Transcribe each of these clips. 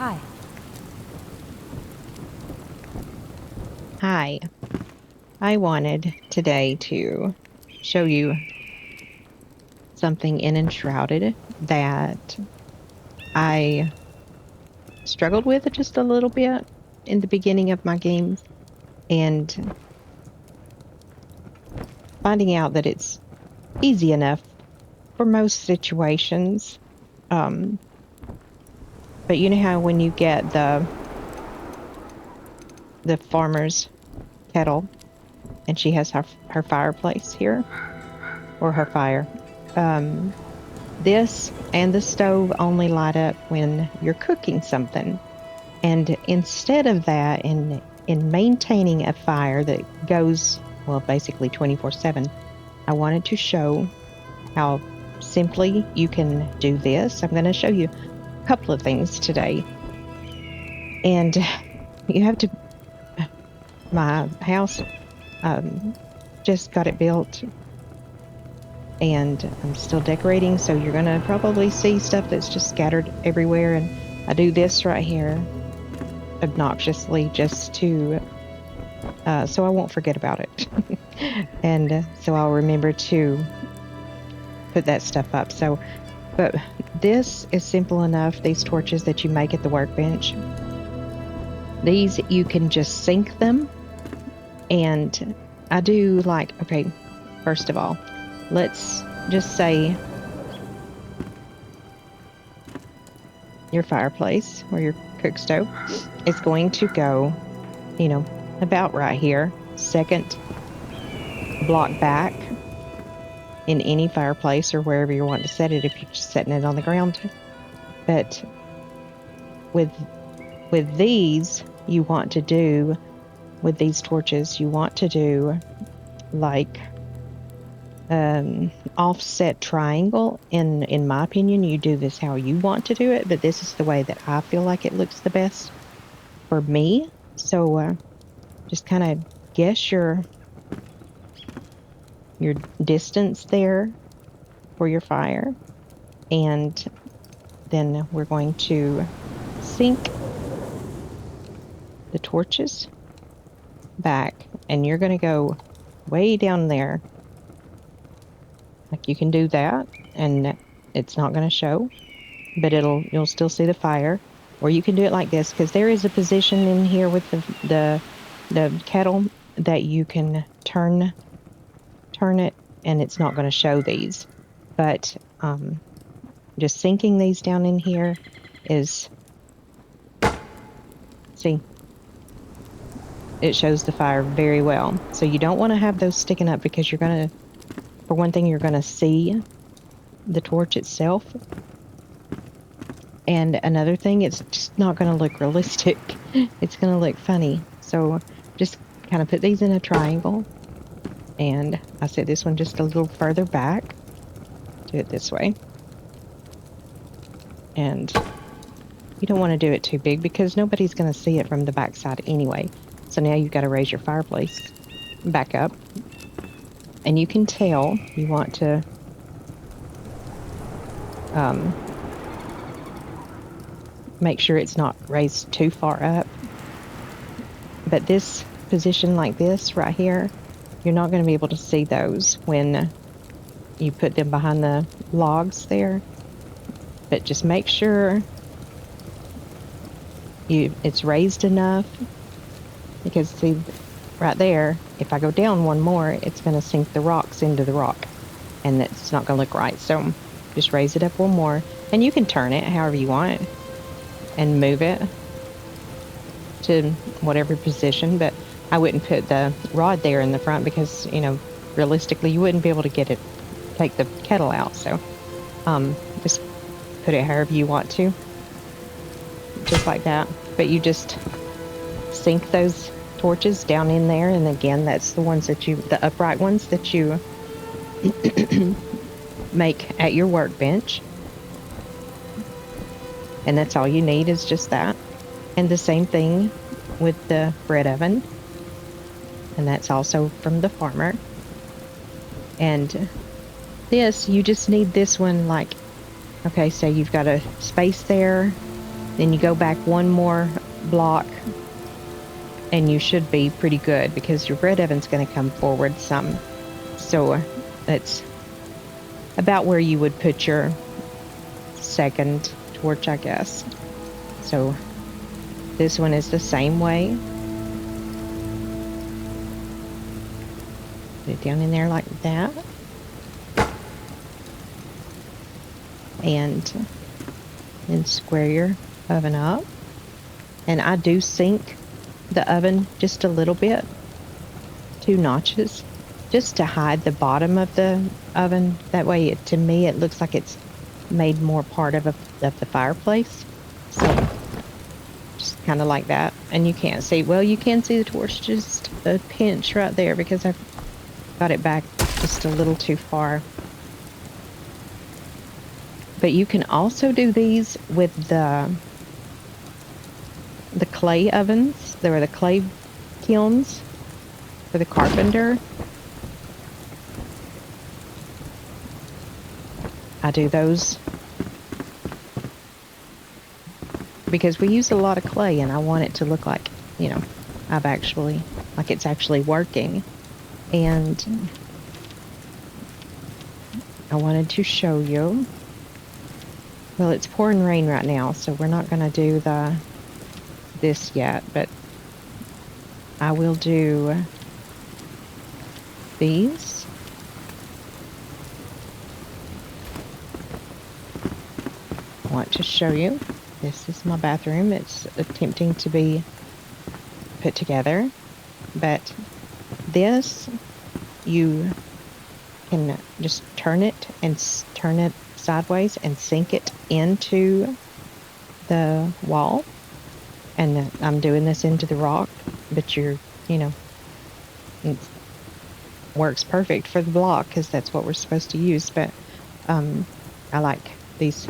Hi. Hi, I wanted today to show you something in Enshrouded that I struggled with just a little bit in the beginning of my games and finding out that it's easy enough for most situations. Um, but you know how when you get the farmer's kettle and she has her fireplace here or her fire. Um, this and the stove only light up when you're cooking something. And instead of that, in maintaining a fire that goes, well, basically 24/7, I wanted to show how simply you can do this. I'm going to show you a couple of things today. And you have to, my house just got it built and I'm still decorating. So you're going to probably see stuff that's just scattered everywhere. And I do this right here obnoxiously just to so I won't forget about it. And so I'll remember to put that stuff up. So, but this is simple enough. These torches that you make at the workbench, these you can just sink them. And I do like, okay, first of all, let's just say your fireplace or your cook stove is going to go, about right here, second block back in any fireplace or wherever you want to set it if you're just setting it on the ground. But with these, you want to do, with these torches, you want to do like offset triangle. In my opinion, you do this how you want to do it, but this is the way that I feel like it looks the best for me. So just kind of guess your distance there for your fire, and then we're going to sink the torches back, and you're going to go way down there. Like you can do that and it's not going to show, but you'll still see the fire. Or you can do it like this, because there is a position in here with the kettle that you can turn it, and it's not going to show these. But just sinking these down in here is, see, it shows the fire very well. So you don't want to have those sticking up, because you're going to, for one thing, you're going to see the torch itself. And another thing, it's just not going to look realistic. It's going to look funny. So just kind of put these in a triangle. And I set this one just a little further back. Do it this way. And you don't want to do it too big, because nobody's going to see it from the backside anyway. So now you've got to raise your fireplace back up. And you can tell you want to make sure it's not raised too far up. But this position like this right here, you're not going to be able to see those when you put them behind the logs there. But just make sure it's raised enough, because see right there, if I go down one more, it's going to sink the rocks into the rock, and that's not going to look right. So just raise it up one more, and you can turn it however you want and move it to whatever position. But I wouldn't put the rod there in the front, because realistically you wouldn't be able to take the kettle out. So just put it however you want to, just like that. But you just sink those torches down in there, and again, that's the ones that the upright ones that you make at your workbench. And that's all you need, is just that. And the same thing with the bread oven, and that's also from the farmer. And this, you just need this one, like, okay, so you've got a space there, Then you go back one more block and you should be pretty good because your bread oven's going to come forward some. So that's about where you would put your second torch, I guess. So this one is the same way. Put it down in there like that. And then square your oven up. And I do sink the oven just a little bit, 2 notches, just to hide the bottom of the oven. That way, to me, it looks like it's made more part of the fireplace. So just kind of like that. And you can't see, well, you can see the torch just a pinch right there because I've got it back just a little too far. But you can also do these with the clay ovens. There are the clay kilns for the carpenter. I do those because we use a lot of clay and I want it to look like, you know, like it's actually working. And I wanted to show you. Well, it's pouring rain right now, so we're not going to do this yet, but I will do these. I want to show you. This is my bathroom. It's attempting to be put together, but this, you can just turn it sideways and sink it into the wall. And I'm doing this into the rock, but it works perfect for the block because that's what we're supposed to use. But I like these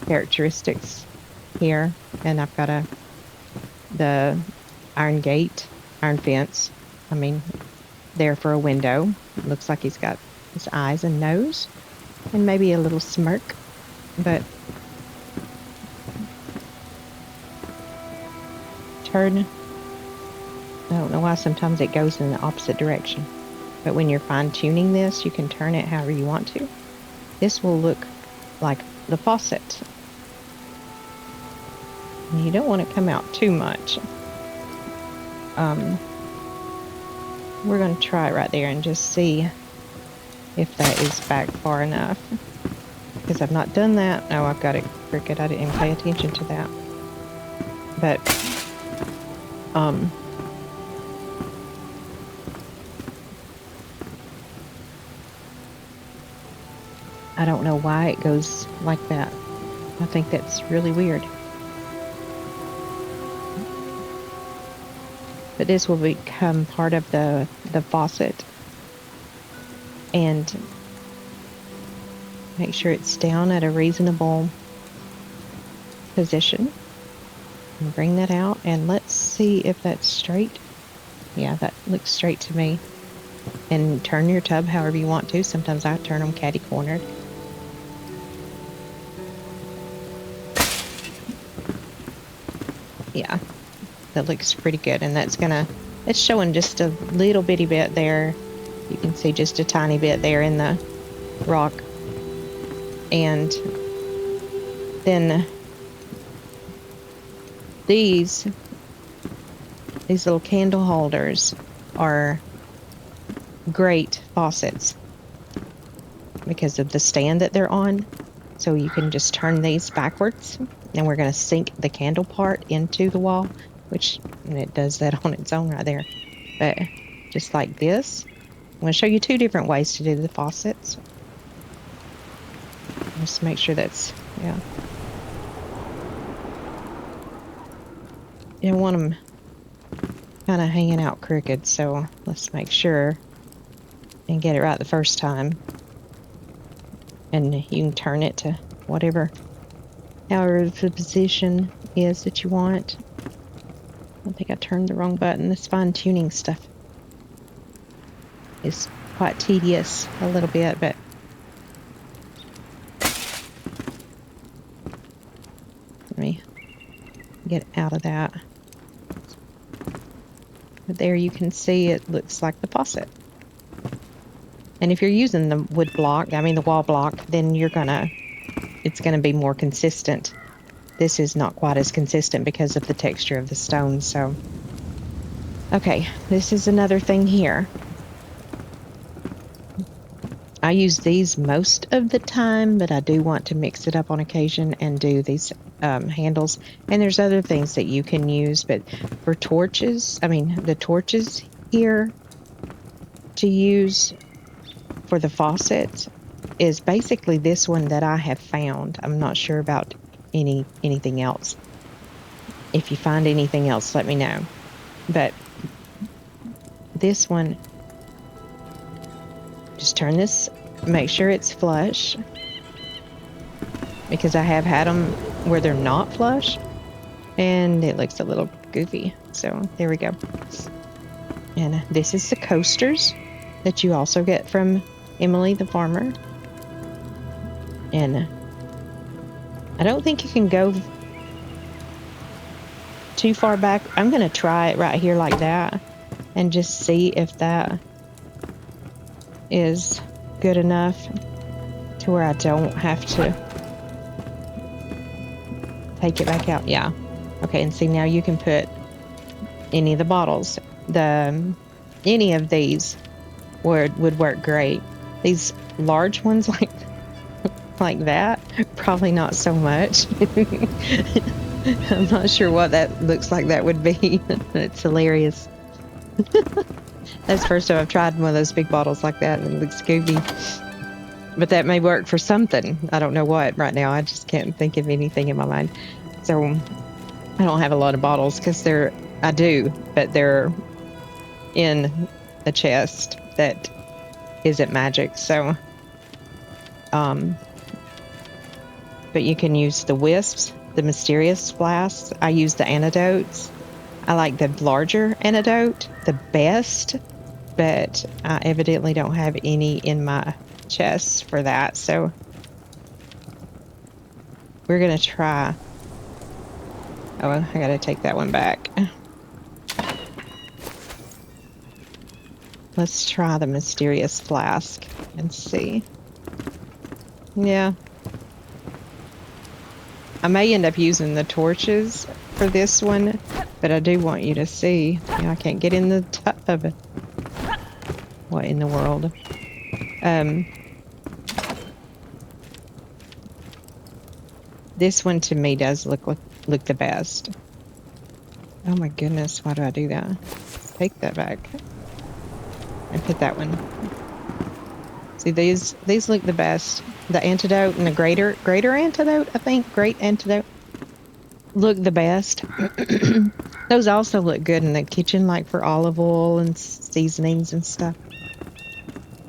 characteristics here, and I've got the iron fence. There for a window. It looks like he's got his eyes and nose, and maybe a little smirk, but turn. I don't know why sometimes it goes in the opposite direction, but when you're fine-tuning this, you can turn it however you want to. This will look like the faucet. You don't want it to come out too much. We're going to try it right there and just see if that is back far enough, because I've not done that. No, I've got it crooked. I didn't pay attention to that. But I don't know why it goes like that. I think that's really weird. But this will become part of the faucet. And make sure it's down at a reasonable position. And bring that out, and let's see if that's straight. Yeah, that looks straight to me. And turn your tub however you want to. Sometimes I turn them catty-cornered. Yeah, that looks pretty good. And it's showing just a little bitty bit there. You can see just a tiny bit there in the rock. And then these little candle holders are great faucets because of the stand that they're on. So you can just turn these backwards, and we're going to sink the candle part into the wall, which it does that on its own right there. But just like this, I'm going to show you 2 different ways to do the faucets. Just make sure that's, yeah. You don't want them kind of hanging out crooked, so let's make sure and get it right the first time. And you can turn it to however the position is that you want. I think I turned the wrong button. This fine-tuning stuff is quite tedious a little bit, but let me get out of that. But there you can see it looks like the faucet. And if you're using the wood block, I mean the wall block, then it's gonna be more consistent. This is not quite as consistent because of the texture of the stone, so. Okay, this is another thing here. I use these most of the time, but I do want to mix it up on occasion and do these handles. And there's other things that you can use, but for torches, the torches here to use for the faucet is basically this one that I have found. I'm not sure about anything else. If you find anything else, let me know. But this one, just turn this, make sure it's flush, because I have had them where they're not flush and it looks a little goofy. So there we go. And this is the coasters that you also get from Emily the farmer. And I don't think you can go too far back. I'm going to try it right here like that and just see if that is good enough to where I don't have to take it back out. Yeah. Okay, and see, now you can put any of the bottles. Any of these would work great. These large ones like that, probably not so much. I'm not sure what that looks like that would be. It's hilarious. That's the first time I've tried one of those big bottles like that, and it looks goofy. But that may work for something. I don't know what right now. I just can't think of anything in my mind. So I don't have a lot of bottles because I do, but they're in a chest that isn't magic. So, but you can use the wisps, the mysterious flasks. I use the antidotes. I like the larger antidote the best, but I evidently don't have any in my chest for that. So we're going to try. Oh, I got to take that one back. Let's try the mysterious flask and see. Yeah. I may end up using the torches for this one, but I do want you to see. I can't get in the tub. What in the world? This one to me does look the best. Oh my goodness, why do I do that? Take that back and put that one. See, these look the best. The antidote and the greater antidote, I think, great antidote, look the best. Those also look good in the kitchen, like for olive oil and seasonings and stuff.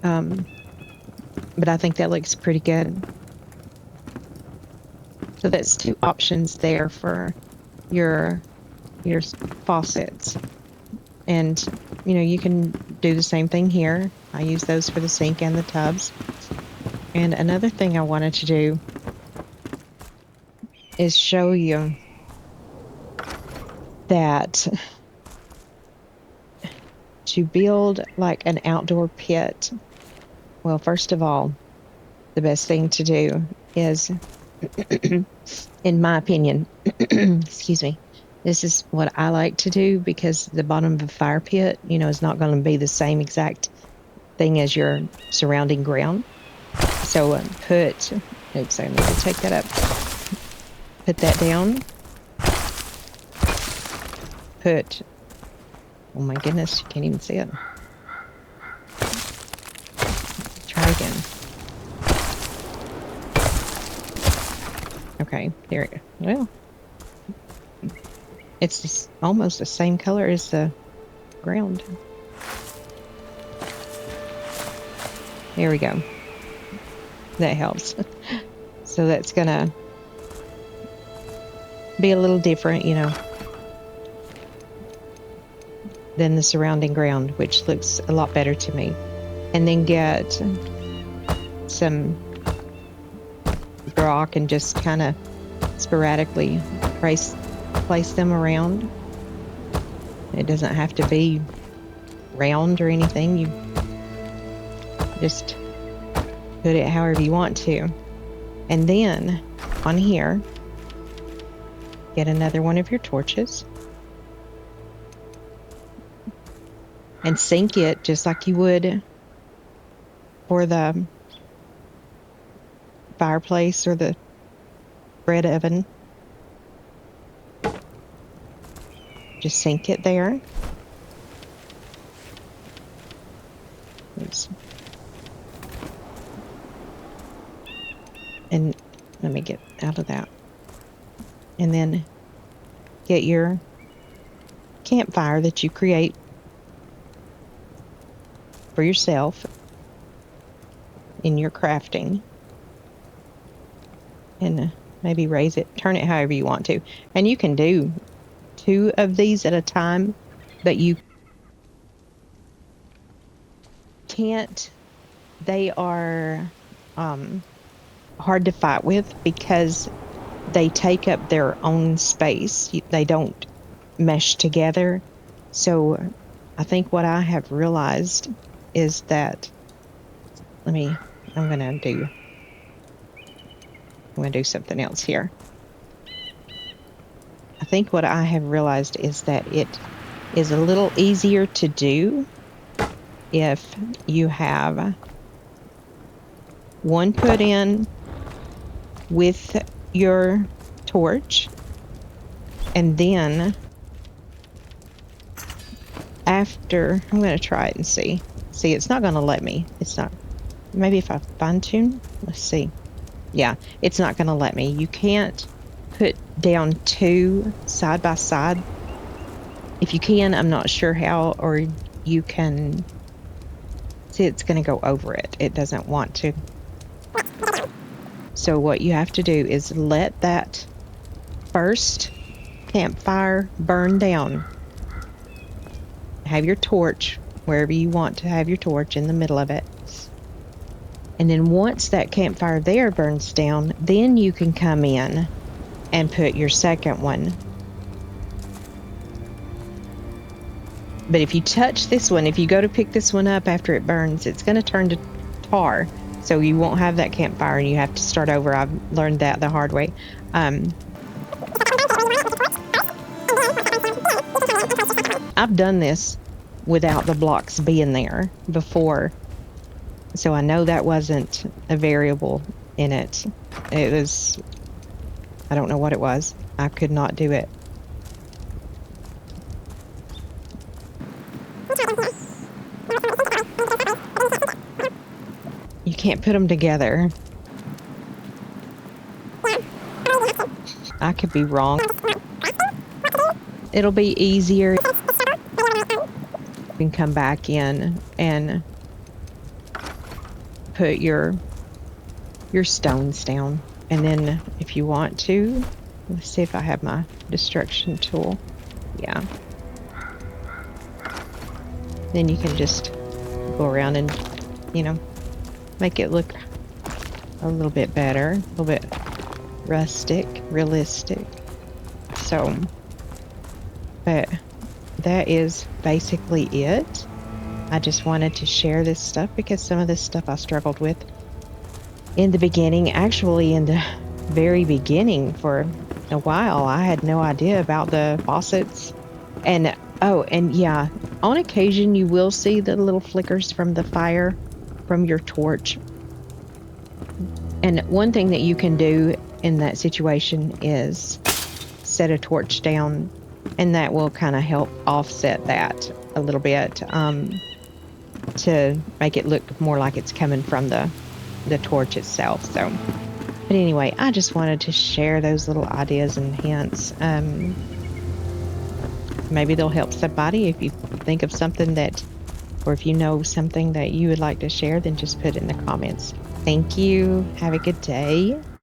But I think that looks pretty good. So that's two options there for your faucets. And, you can do the same thing here. I use those for the sink and the tubs. And another thing I wanted to do is show you that to build like an outdoor pit, well, first of all, the best thing to do is, in my opinion, excuse me, this is what I like to do, because the bottom of a fire pit, is not going to be the same exact thing as your surrounding ground. So oops, I need to take that up. Put that down. Oh my goodness, you can't even see it. Try again. Okay, there. Well, it's almost the same color as the ground. There we go. That helps. So that's gonna be a little different, than the surrounding ground, which looks a lot better to me. And then get some rock and just kind of sporadically place them around. It doesn't have to be round or anything. You just put it however you want to. And then on here, get another one of your torches and sink it just like you would for the fireplace or the bread oven. Just sink it there. Oops. And let me get out of that. And then get your campfire that you create for yourself in your crafting. And maybe raise it, turn it however you want to. And you can do 2 of these at a time, but you can't. They are hard to fight with because they take up their own space. They don't mesh together. So I think what I have realized is that, I'm gonna do something else here. I think what I have realized is that it is a little easier to do if you have one put in with your torch, and then after, I'm going to try it and see. See, it's not going to let me. It's not. Maybe if I fine tune, let's see. Yeah, it's not going to let me. You can't put down 2 side by side. If you can, I'm not sure how, or you can see it's going to go over it. It doesn't want to. So what you have to do is let that first campfire burn down. Have your torch wherever you want to have your torch, in the middle of it. And then once that campfire there burns down, then you can come in and put your second one. But if you touch this one, if you go to pick this one up after it burns, it's going to turn to tar. So you won't have that campfire and you have to start over. I've learned that the hard way. I've done this without the blocks being there before. So I know that wasn't a variable in it. It was, I don't know what it was. I could not do it. You can't put them together. I could be wrong. It'll be easier. You can come back in and put your stones down. And then if you want to, let's see if I have my destruction tool. Yeah. Then you can just go around and, you know, make it look a little bit better, a little bit rustic, realistic. So, but that is basically it. I just wanted to share this stuff because some of this stuff I struggled with in the beginning. Actually, in the very beginning for a while, I had no idea about the faucets. And oh, and yeah, on occasion you will see the little flickers from the fire from your torch. And one thing that you can do in that situation is set a torch down, and that will kind of help offset that a little bit, to make it look more like it's coming from the torch itself. So, but anyway, I just wanted to share those little ideas and hints. Maybe they'll help somebody. If you think of something that, or if you know something that you would like to share, then just put it in the comments. Thank you. Have a good day.